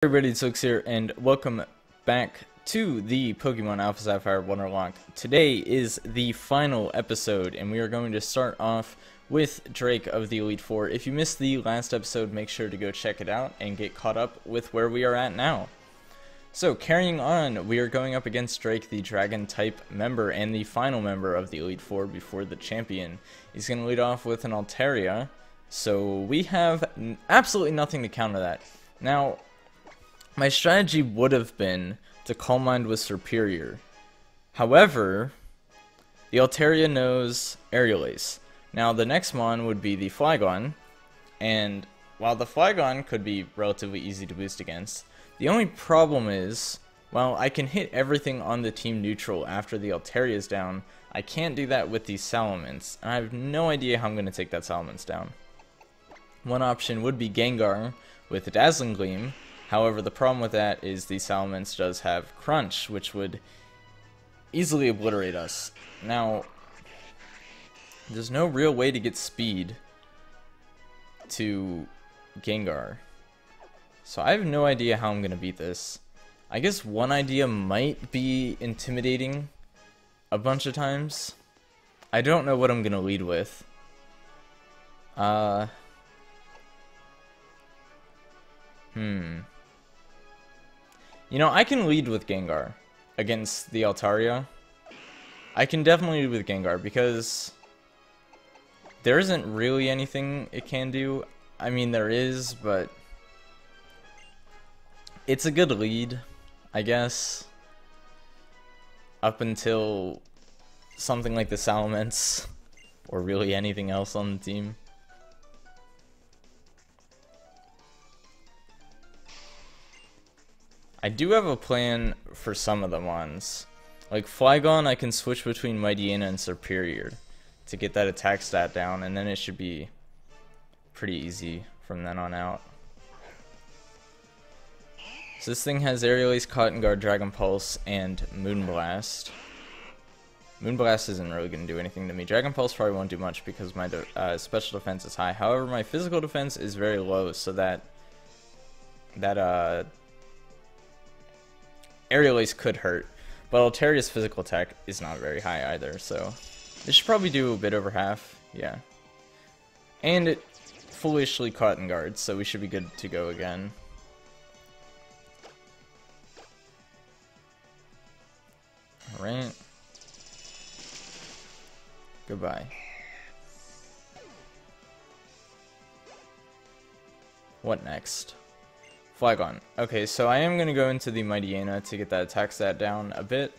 Everybody, it's Xilicks here, and welcome back to the Pokemon Alpha Sapphire Wonderlocke. Today is the final episode, and we are going to start off with Drake of the Elite Four. If you missed the last episode, make sure to go check it out and get caught up with where we are at now. So, carrying on, we are going up against Drake, the Dragon-type member, and the final member of the Elite Four before the champion. He's going to lead off with an Altaria, so we have absolutely nothing to counter that. Now, my strategy would have been to Calm Mind with Superior. However, the Altaria knows Aerial Ace. Now, the next mon would be the Flygon, and while the Flygon could be relatively easy to boost against, the only problem is, while I can hit everything on the team neutral after the Altaria is down, I can't do that with the Salamence, and I have no idea how I'm going to take that Salamence down. One option would be Gengar with Dazzling Gleam. However, the problem with that is the Salamence does have Crunch, which would easily obliterate us. Now, there's no real way to get speed to Gengar, so I have no idea how I'm going to beat this. I guess one idea might be intimidating a bunch of times. I don't know what I'm going to lead with. You know, I can lead with Gengar against the Altaria. I can definitely lead with Gengar because there isn't really anything it can do. I mean, there is, but it's a good lead, I guess, up until something like the Salamence or really anything else on the team. I do have a plan for some of the ones. Like Flygon, I can switch between Mightyena and Superior to get that attack stat down, and then it should be pretty easy from then on out. So this thing has Aerial Ace, Cotton Guard, Dragon Pulse, and Moonblast. Moonblast isn't really going to do anything to me. Dragon Pulse probably won't do much because my special defense is high. However, my physical defense is very low, so that Aerial Ace could hurt, but Altaria's physical attack is not very high either, so this should probably do a bit over half, yeah. And it foolishly Cotton Guard, so we should be good to go again. Alright. Goodbye. What next? Flygon. Okay, so I am going to go into the Mightyena to get that attack stat down a bit.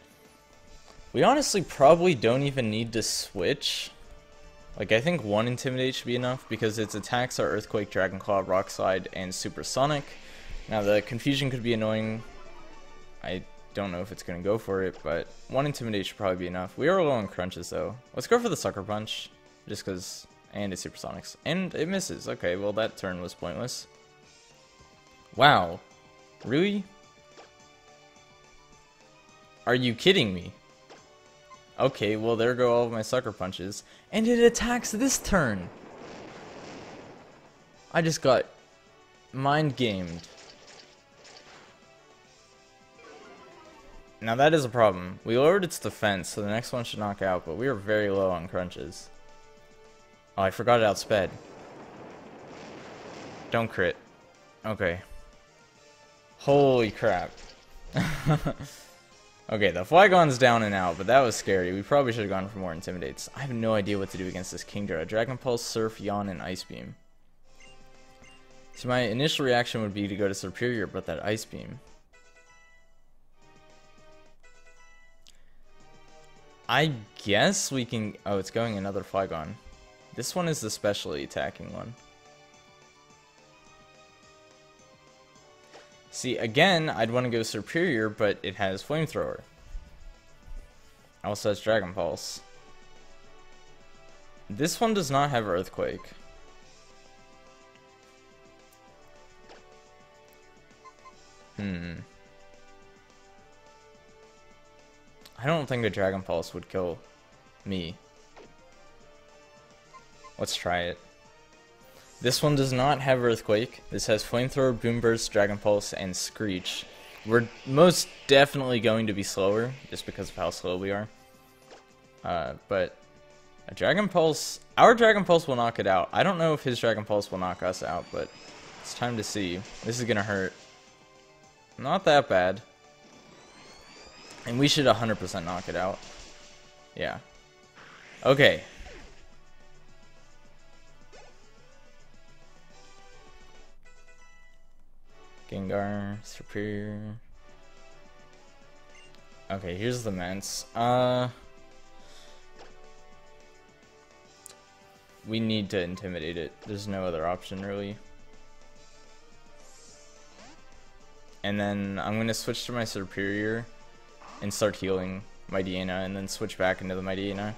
We honestly probably don't even need to switch. Like, I think one Intimidate should be enough because its attacks are Earthquake, Dragon Claw, Rock Slide, and Supersonic. Now, the Confusion could be annoying. I don't know if it's going to go for it, but one Intimidate should probably be enough. We are low on Crunches, though. Let's go for the Sucker Punch, just because, and it's Supersonics. And it misses. Okay, well, that turn was pointless. Wow. Really? Are you kidding me? Okay, well there go all of my Sucker Punches. And it attacks this turn! I just got mind-gamed. Now that is a problem. We lowered its defense, so the next one should knock out, but we are very low on Crunches. Oh, I forgot it outsped. Don't crit. Okay. Holy crap. Okay, the Flygon's down and out, but that was scary. We probably should have gone for more Intimidates. I have no idea what to do against this Kingdra. Dragon Pulse, Surf, Yawn, and Ice Beam. So my initial reaction would be to go to Superior, but that Ice Beam. I guess we can... Oh, it's going another Flygon. This one is the specially attacking one. See, again, I'd want to go Superior, but it has Flamethrower. Also has Dragon Pulse. This one does not have Earthquake. I don't think a Dragon Pulse would kill me. Let's try it. This one does not have Earthquake. This has Flamethrower, Boom Burst, Dragon Pulse, and Screech. We're most definitely going to be slower, just because of how slow we are. But a Dragon Pulse, our Dragon Pulse will knock it out. I don't know if his Dragon Pulse will knock us out, but it's time to see. This is gonna hurt. Not that bad. And we should 100% knock it out. Yeah. Okay. Gengar, Superior. Okay, here's the Mence. We need to intimidate it. There's no other option, really. And then I'm going to switch to my Superior and start healing my Diana, and then switch back into the Diana.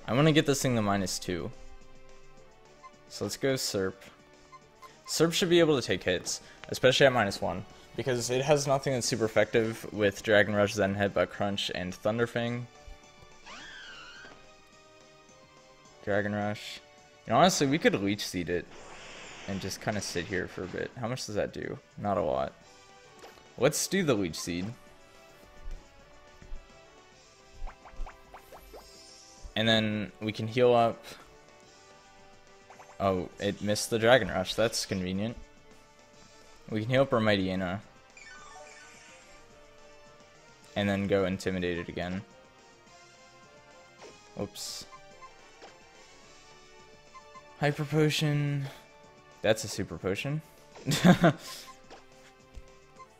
I want to get this thing to -2. So let's go Serp. Serp should be able to take hits, especially at -1, because it has nothing that's super effective with Dragon Rush, Zen Headbutt, Crunch, and Thunderfang. Dragon Rush. You know, honestly, we could Leech Seed it and just kind of sit here for a bit. How much does that do? Not a lot. Let's do the Leech Seed. And then we can heal up. Oh, it missed the Dragon Rush. That's convenient. We can heal up our Diana. And then go Intimidate it again. Oops. Hyper Potion. That's a Super Potion.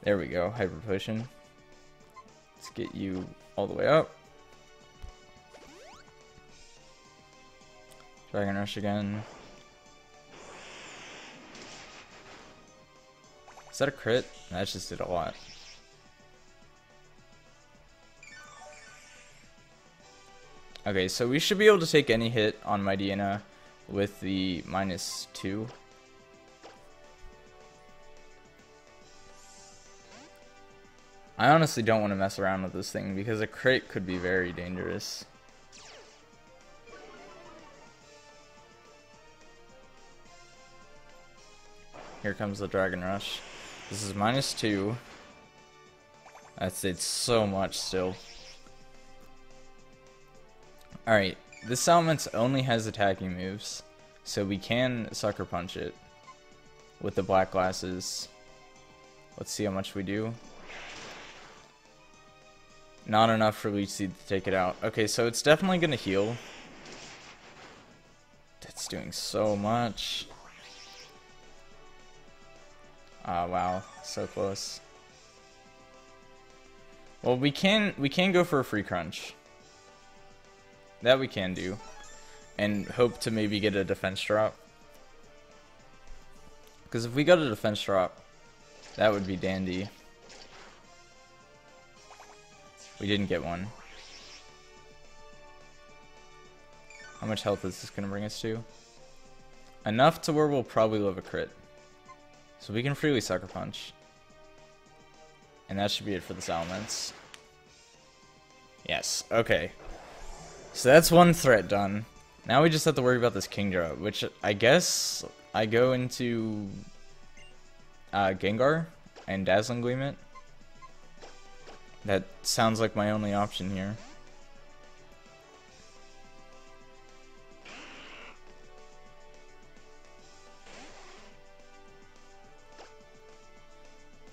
There we go, Hyper Potion. Let's get you all the way up. Dragon Rush again. Is that a crit? That just did a lot. Okay, so we should be able to take any hit on Diana with the -2. I honestly don't want to mess around with this thing because a crit could be very dangerous. Here comes the Dragon Rush. This is -2. It's so much still. Alright, this Salamence only has attacking moves, so we can Sucker Punch it with the Black Glasses. Let's see how much we do. Not enough for Leech Seed to take it out. Okay, so it's definitely going to heal. It's doing so much. Ah, wow, so close. Well, we can go for a free Crunch. That we can do. And hope to maybe get a defense drop. Because if we got a defense drop, that would be dandy. We didn't get one. How much health is this going to bring us to? Enough to where we'll probably live a crit. So we can freely Sucker Punch. And that should be it for the Salamence. Yes, okay. So that's one threat done. Now we just have to worry about this Kingdra, which I guess I go into Gengar and Dazzling Gleam it. That sounds like my only option here.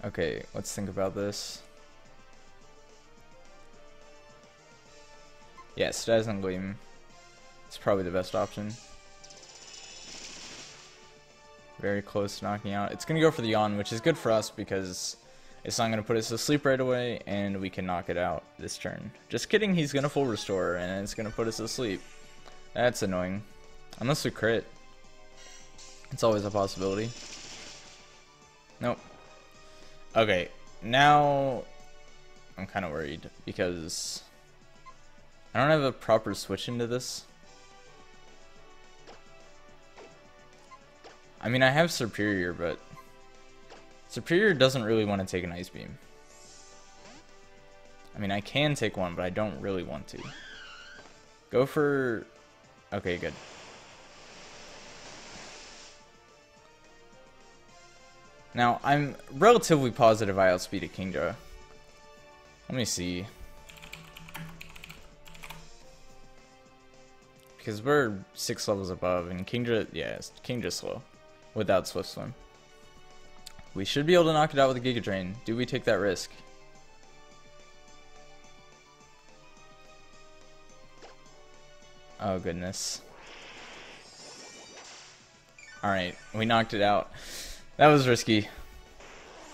Okay, let's think about this. Yes, Dazzling Gleam. It's probably the best option. Very close to knocking out. It's going to go for the Yawn, which is good for us because it's not going to put us to sleep right away, and we can knock it out this turn. Just kidding, he's going to full restore, and it's going to put us to sleep. That's annoying. Unless we crit. It's always a possibility. Nope. Okay, now I'm kind of worried because I don't have a proper switch into this. I mean, I have Superior, but Superior doesn't really want to take an Ice Beam. I mean, I can take one, but I don't really want to. Go for... Okay, good. Now, I'm relatively positive I outspeeded Kingdra. Let me see. Because we're 6 levels above, and Kingdra, yeah, Kingdra's slow. Without Swift Swim. We should be able to knock it out with a Giga Drain. Do we take that risk? Oh, goodness. Alright, we knocked it out. That was risky.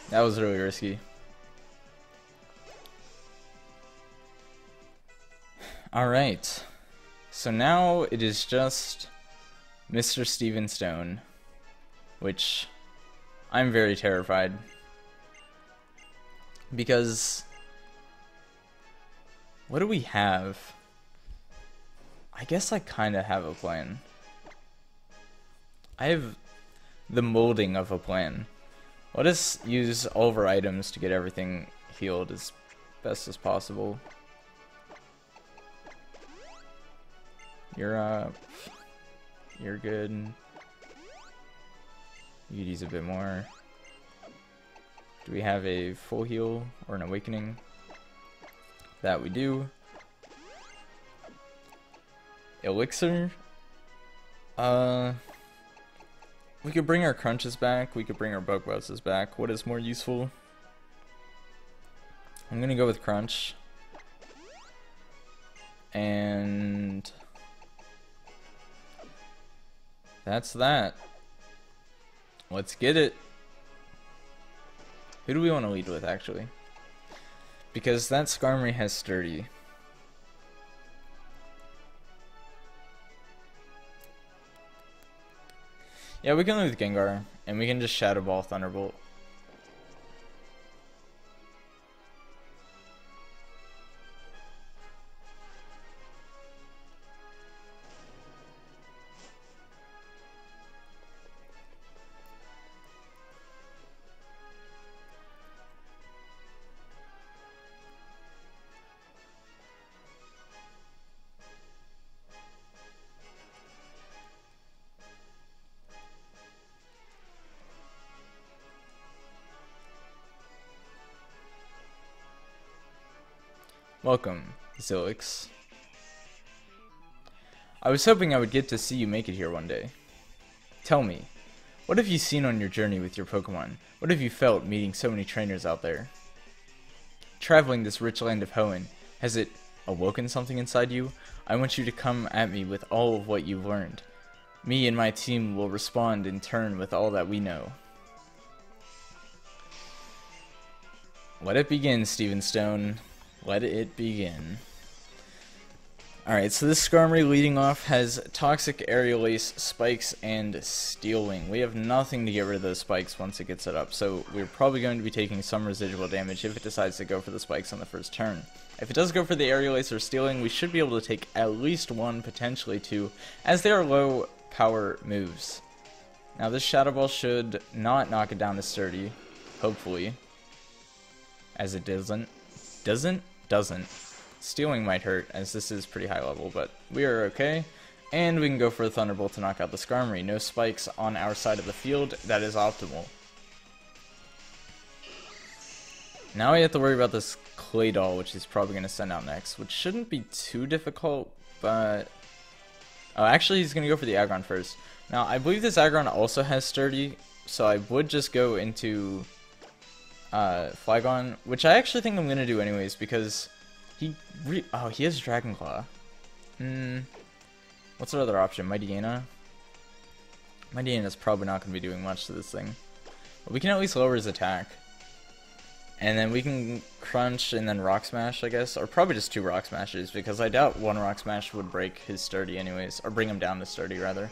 That was really risky. Alright. So now it is just Mr. Steven Stone, which I'm very terrified. Because what do we have? I guess I kind of have a plan. I have the molding of a plan. Let us use all of our items to get everything healed as best as possible. You're up. You're good. You could use a bit more. Do we have a full heal or an awakening? That we do. Elixir. We could bring our crunches back. We could bring our bug buzzes back. What is more useful? I'm gonna go with crunch. And that's that. Let's get it. Who do we want to lead with, actually? Because that Skarmory has Sturdy. Yeah, we can lead with Gengar, and we can just Shadow Ball Thunderbolt. Welcome, Xilicks. I was hoping I would get to see you make it here one day. Tell me, what have you seen on your journey with your Pokemon? What have you felt meeting so many trainers out there? Traveling this rich land of Hoenn, has it awoken something inside you? I want you to come at me with all of what you've learned. Me and my team will respond in turn with all that we know. Let it begin, Steven Stone. Let it begin. Alright, so this Skarmory leading off has Toxic, Aerial Ace, Spikes, and Steel Wing. We have nothing to get rid of those Spikes once it gets set up, so we're probably going to be taking some residual damage if it decides to go for the Spikes on the first turn. If it does go for the Aerial Ace or Steel Wing, we should be able to take at least one, potentially two, as they are low power moves. Now this Shadow Ball should not knock it down to Sturdy, hopefully, as it doesn't. Doesn't. Steel Wing might hurt, as this is pretty high level, but we are okay. And we can go for a Thunderbolt to knock out the Skarmory. No Spikes on our side of the field. That is optimal. Now we have to worry about this Claydol, which he's probably going to send out next, which shouldn't be too difficult, but... Oh, actually he's going to go for the Aggron first. Now, I believe this Aggron also has Sturdy, so I would just go into... Flygon, which I actually think I'm gonna do anyways because he has Dragon Claw. What's our other option? Mightyena? Mightyena's probably not gonna be doing much to this thing, but we can at least lower his attack, and then we can Crunch and then Rock Smash, I guess, or probably just 2 Rock Smashes because I doubt 1 Rock Smash would break his Sturdy anyways, or bring him down to Sturdy rather,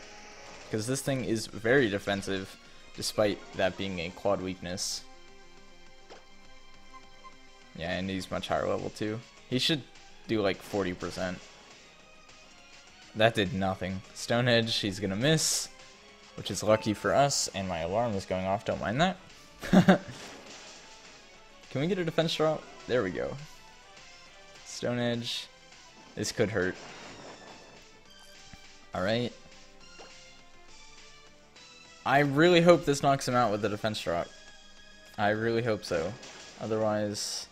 because this thing is very defensive despite that being a quad weakness. Yeah, and he's much higher level too. He should do like 40%. That did nothing. Stone Edge, he's gonna miss, which is lucky for us, and my alarm is going off, don't mind that. Can we get a defense drop? There we go. Stone Edge. This could hurt. Alright. I really hope this knocks him out with the defense drop. I really hope so. Otherwise,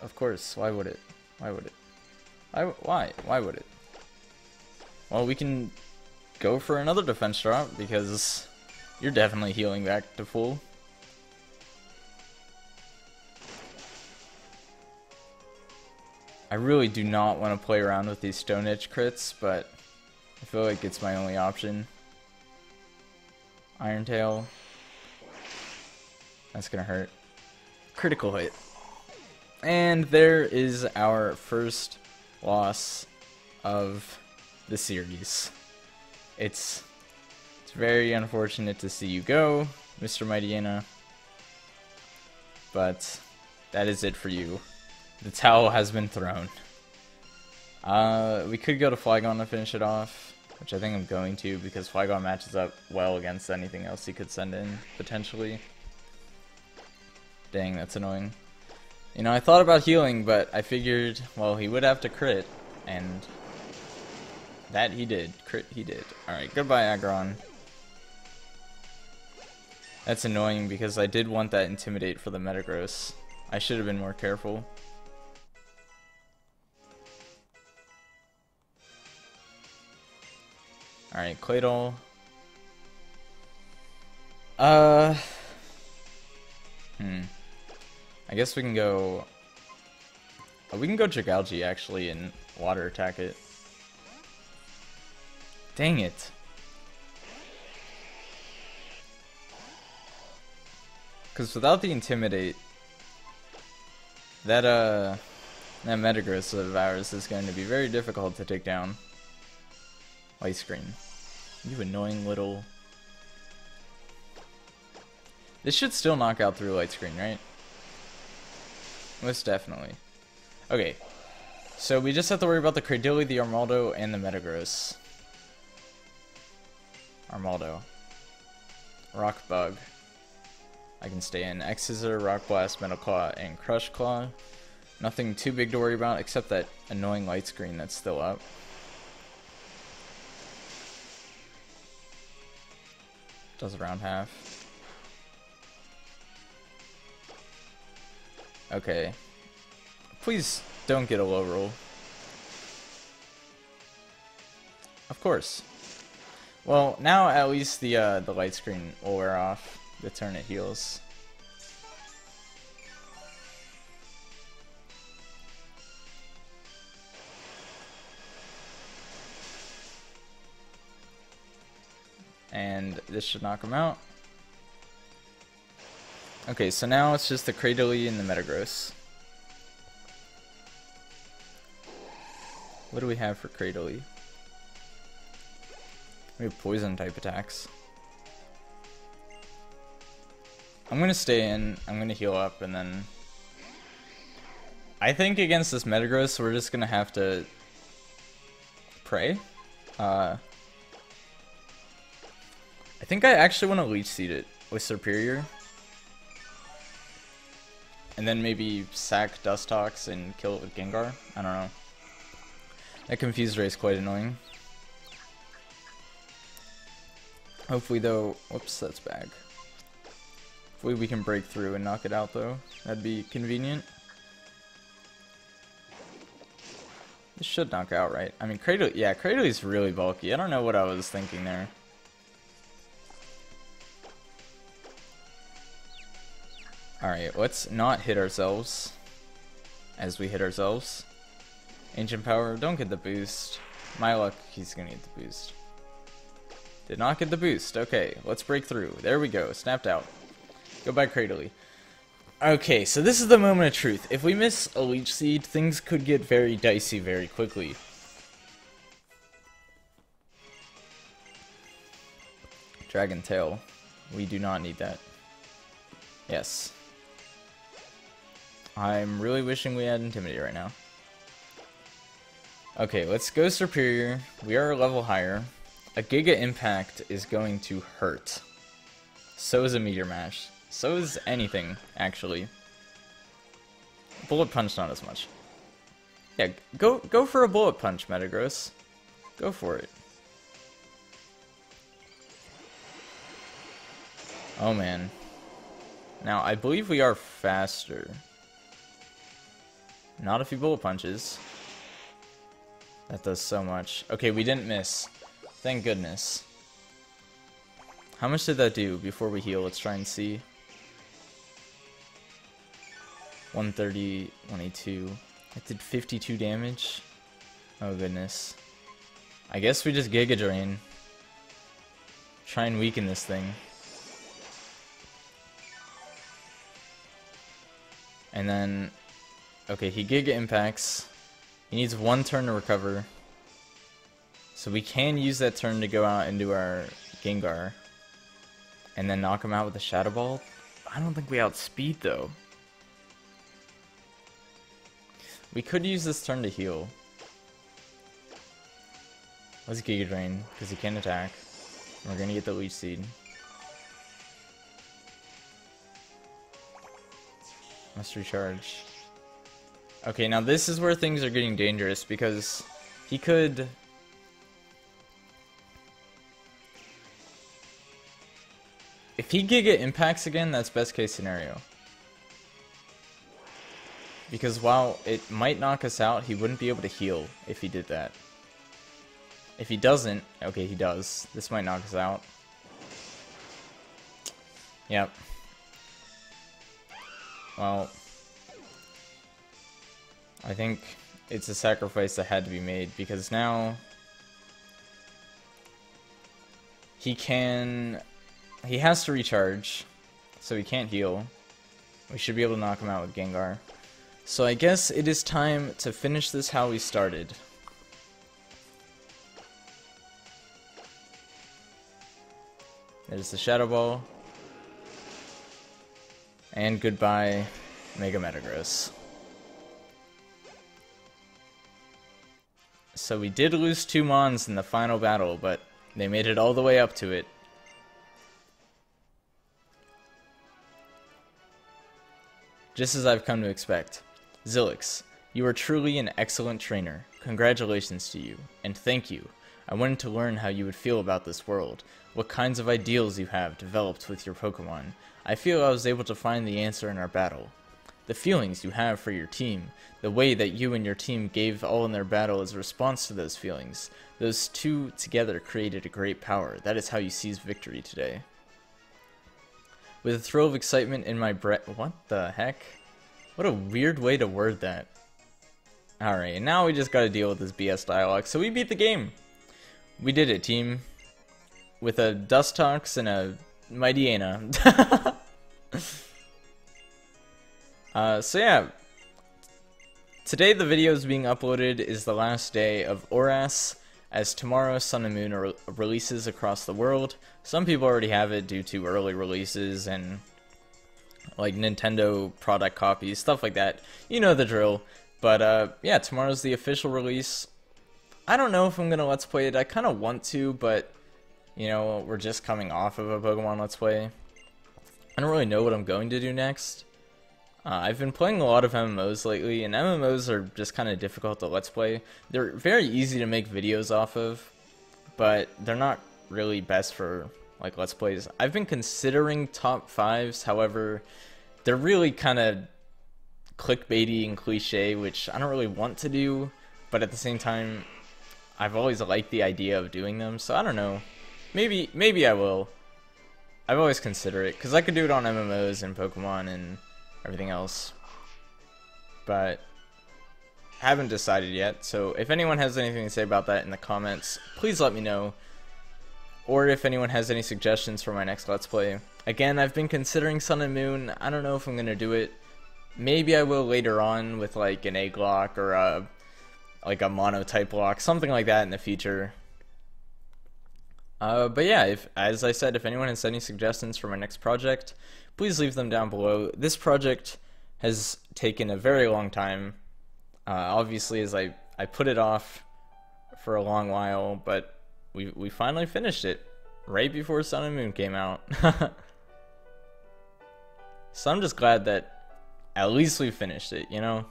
of course, why would it? Why would it? Why? Why would it? Well, we can go for another defense drop because you're definitely healing back to full. I really do not want to play around with these Stone Edge crits, but I feel like it's my only option. Iron Tail. That's gonna hurt. Critical hit. And there is our first loss of the series. It's very unfortunate to see you go, Mr. Mightyena. But that is it for you. The towel has been thrown. We could go to Flygon to finish it off, which I think I'm going to because Flygon matches up well against anything else he could send in, potentially. Dang, that's annoying. You know, I thought about healing, but I figured, well, he would have to crit, and that he did. Crit he did. Alright, goodbye, Aggron. That's annoying because I did want that Intimidate for the Metagross. I should have been more careful. Alright, Claydol. I guess we can go... we can go Dragalge, actually, and water attack it. Dang it. Because without the Intimidate, that Metagross of ours is going to be very difficult to take down. Light Screen. You annoying little... This should still knock out through Light Screen, right? Most definitely. Okay. So we just have to worry about the Cradily, the Armaldo, and the Metagross. Armaldo. Rock Bug. I can stay in X-Scissor, Rock Blast, Metal Claw, and Crush Claw. Nothing too big to worry about except that annoying Light Screen that's still up. Does around half. Okay. Please don't get a low roll. Of course. Well, now at least the Light Screen will wear off the turn it heals. And this should knock him out. Okay, so now it's just the Cradily and the Metagross. What do we have for Cradily? We have poison type attacks. I'm gonna stay in, I'm gonna heal up, and then... I think against this Metagross, we're just gonna have to... pray? I think I actually want to Leech Seed it with Superior. And then maybe sack Dustox and kill it with Gengar? I don't know. That Confused Ray is quite annoying. Hopefully though, whoops, that's bag. Hopefully we can break through and knock it out though. That'd be convenient. This should knock out, right? I mean, Cradily, yeah, Crady's really bulky. I don't know what I was thinking there. Alright, let's not hit ourselves as we hit ourselves. Ancient Power, don't get the boost. My luck, he's gonna get the boost. Did not get the boost. Okay, let's break through. There we go, snapped out. Goodbye, Cradily. Okay, so this is the moment of truth. If we miss a Leech Seed, things could get very dicey very quickly. Dragon Tail. We do not need that. Yes. I'm really wishing we had Intimidate right now. Okay, let's go Superior. We are a level higher. A Giga Impact is going to hurt. So is a Meteor Mash. So is anything, actually. Bullet Punch, not as much. Yeah, go for a Bullet Punch, Metagross. Go for it. Oh man. Now, I believe we are faster. Not if he bullet punches. That does so much. Okay, we didn't miss. Thank goodness. How much did that do before we heal? Let's try and see. 130, 182. That did 52 damage. Oh goodness. I guess we just Giga Drain. Try and weaken this thing. And then, okay, he Giga Impacts. He needs one turn to recover. So we can use that turn to go out and do our Gengar. And then knock him out with a Shadow Ball. I don't think we outspeed though. We could use this turn to heal. Let's Giga Drain, because he can attack. We're gonna get the Leech Seed. Must recharge. Okay, now this is where things are getting dangerous, because he could... If he Giga Impacts again, that's best case scenario. Because while it might knock us out, he wouldn't be able to heal if he did that. If he doesn't, okay, he does. This might knock us out. Yep. Well, I think it's a sacrifice that had to be made, because now he has to recharge, so he can't heal. We should be able to knock him out with Gengar. So I guess it is time to finish this how we started. There's the Shadow Ball. And goodbye, Mega Metagross. So we did lose 2 Mons in the final battle, but they made it all the way up to it. Just as I've come to expect. Xilicks, you are truly an excellent trainer. Congratulations to you, and thank you. I wanted to learn how you would feel about this world, what kinds of ideals you have developed with your Pokemon. I feel I was able to find the answer in our battle. The feelings you have for your team, the way that you and your team gave all in their battle as a response to those feelings, those two together created a great power. That is how you seized victory today. With a thrill of excitement in my breath... What the heck? What a weird way to word that. Alright, and now we just gotta deal with this BS dialogue. So we beat the game! We did it, team. With a Dustox and a Mightyena. So yeah. Today the video is being uploaded is the last day of ORAS, as tomorrow Sun and Moon are releases across the world. Some people already have it due to early releases and like Nintendo product copies, stuff like that. You know the drill. But yeah, tomorrow's the official release. I don't know if I'm gonna Let's Play it. I kind of want to, but you know, we're just coming off of a Pokemon Let's Play. I don't really know what I'm going to do next. I've been playing a lot of MMOs lately, and MMOs are just kind of difficult to Let's Play. They're very easy to make videos off of, but they're not really best for like Let's Plays. I've been considering top 5s, however, they're really kind of clickbaity and cliche, which I don't really want to do, but at the same time, I've always liked the idea of doing them, so I don't know. Maybe I will. I've always considered it, because I could do it on MMOs and Pokemon and everything else, but haven't decided yet. So if anyone has anything to say about that in the comments, please let me know. Or if anyone has any suggestions for my next Let's Play. Again, I've been considering Sun and Moon. I don't know if I'm gonna do it. Maybe I will later on with like an egg lock or like a mono-type lock, something like that in the future. But yeah, as I said, if anyone has any suggestions for my next project, please leave them down below. This project has taken a very long time. Obviously, as I put it off for a long while, but we finally finished it right before Sun and Moon came out. So I'm just glad that at least we finished it, you know?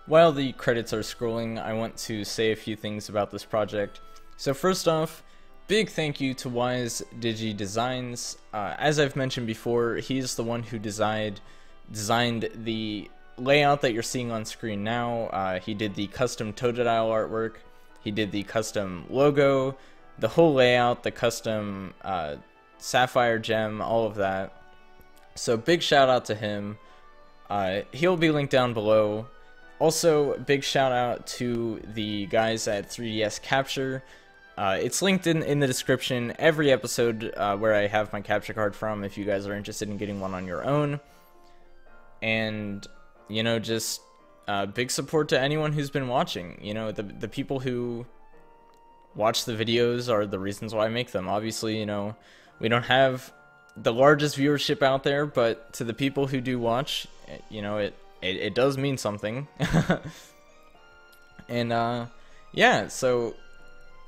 while the credits are scrolling, I want to say a few things about this project. So first off, big thank you to Wise Digi Designs. As I've mentioned before, he's the one who designed the layout that you're seeing on screen now. He did the custom Totodile artwork, he did the custom logo, the whole layout, the custom sapphire gem, all of that. So big shout out to him. He'll be linked down below. Also, big shout out to the guys at 3DS Capture. It's linked in the description every episode where I have my capture card from if you guys are interested in getting one on your own. And, you know, just big support to anyone who's been watching. You know, the people who watch the videos are the reasons why I make them. Obviously, you know, we don't have the largest viewership out there, but to the people who do watch, you know, it does mean something. And yeah, so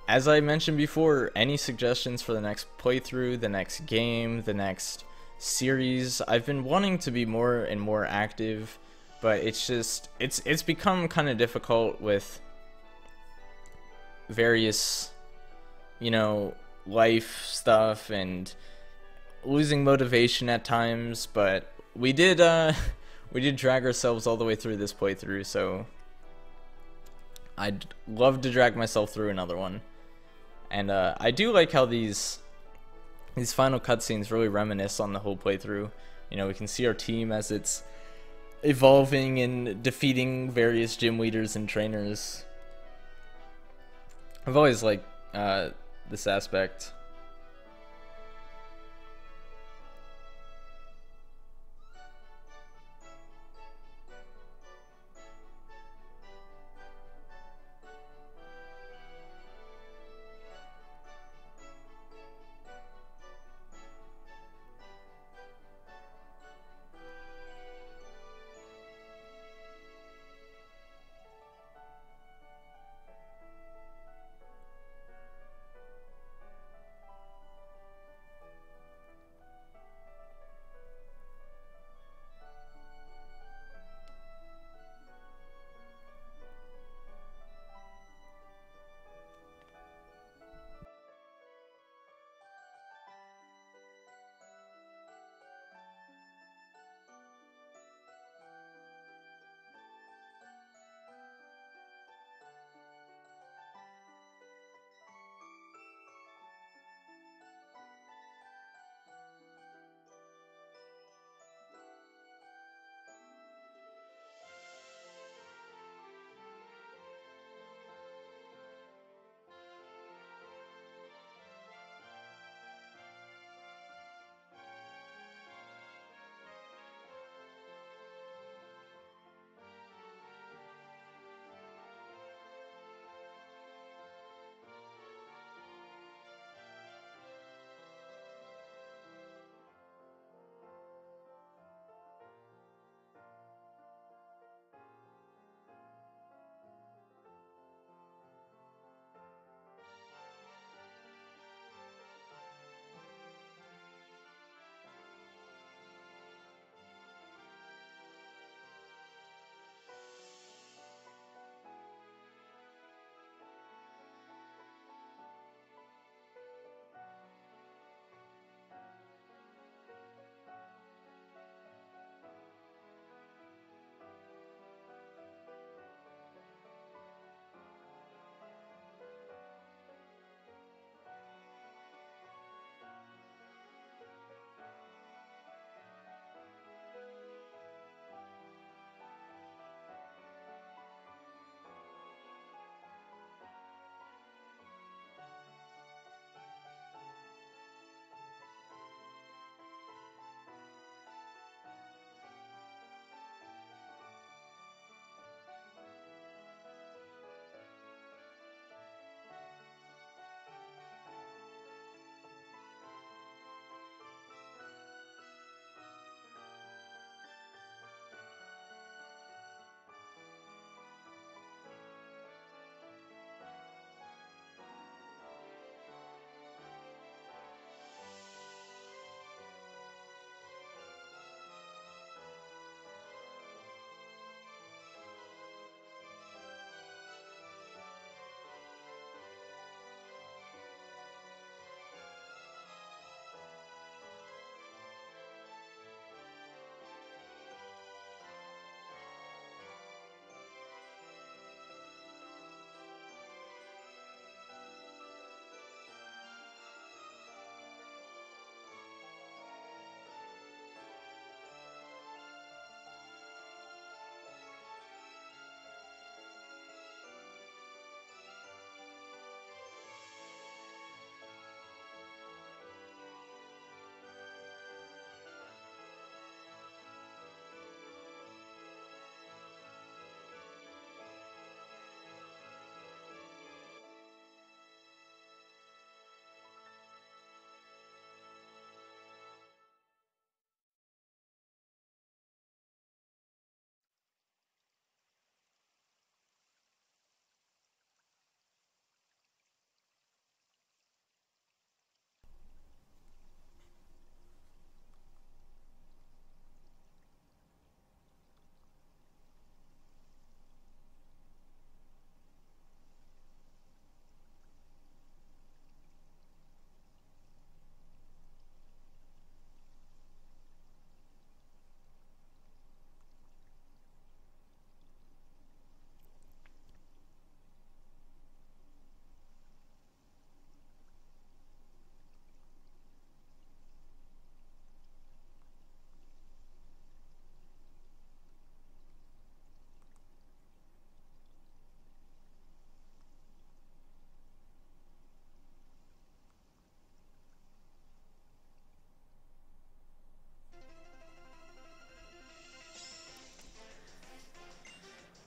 as I mentioned before, any suggestions for the next playthrough, the next game, the next series? I've been wanting to be more and more active, but it's just it's become kind of difficult with various, you know, life stuff and losing motivation at times. But we did drag ourselves all the way through this playthrough, so I'd love to drag myself through another one. And I do like how these final cutscenes really reminisce on the whole playthrough. You know, we can see our team as it's evolving and defeating various gym leaders and trainers. I've always liked this aspect.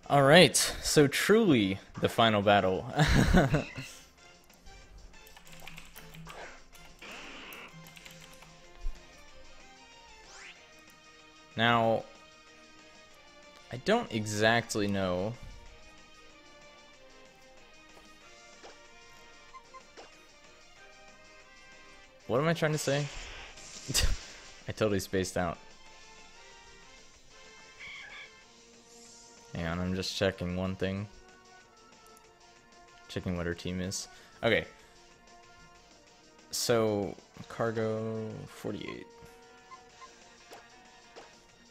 Alright, so truly the final battle. Now, I don't exactly know. What am I trying to say? I totally spaced out. Hang on, I'm just checking one thing. Checking what her team is. Okay. So, cargo 48.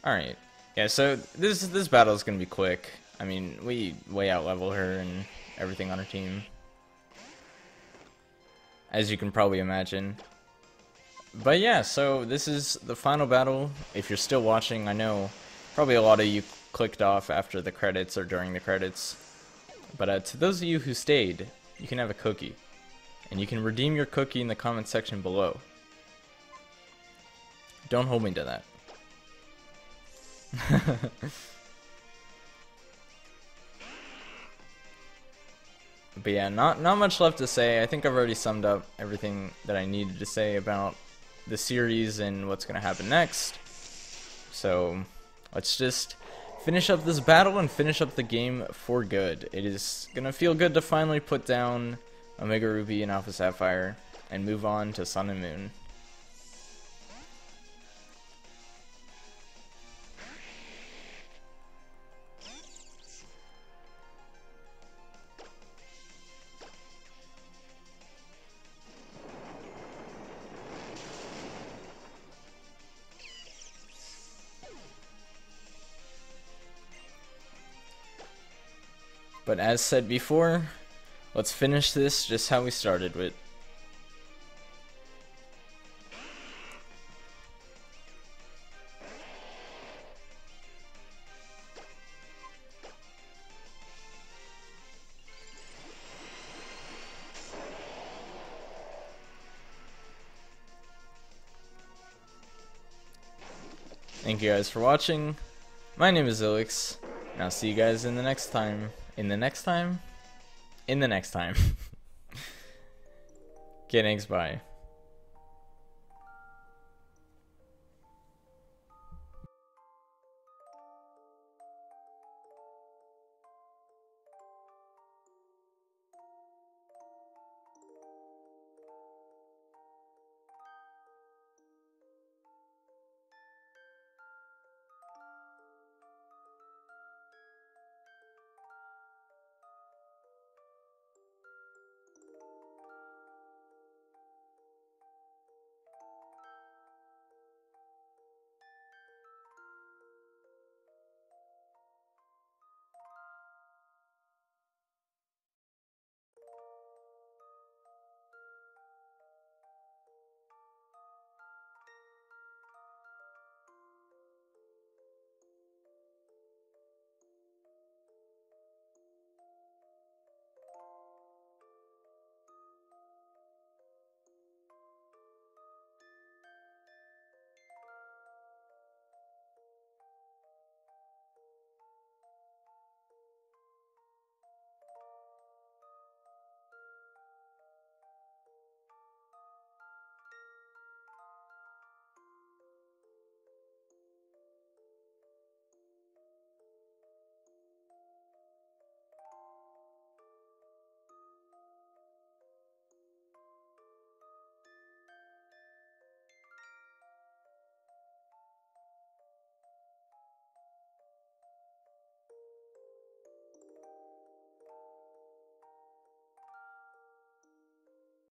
Alright. Yeah, so this battle is gonna be quick. I mean, we way out level her and everything on her team, as you can probably imagine. But yeah, so this is the final battle. If you're still watching, I know probably a lot of you clicked off after the credits or during the credits. But to those of you who stayed, you can have a cookie. And you can redeem your cookie in the comment section below. Don't hold me to that. But yeah, not much left to say. I think I've already summed up everything that I needed to say about the series and what's gonna happen next. So let's just finish up this battle and finish up the game for good. It is gonna feel good to finally put down Omega Ruby and Alpha Sapphire and move on to Sun and Moon. But as said before, let's finish this just how we started with. Thank you guys for watching. My name is Xilicks, and I'll see you guys in the next time. In the next time? Okay, thanks, bye.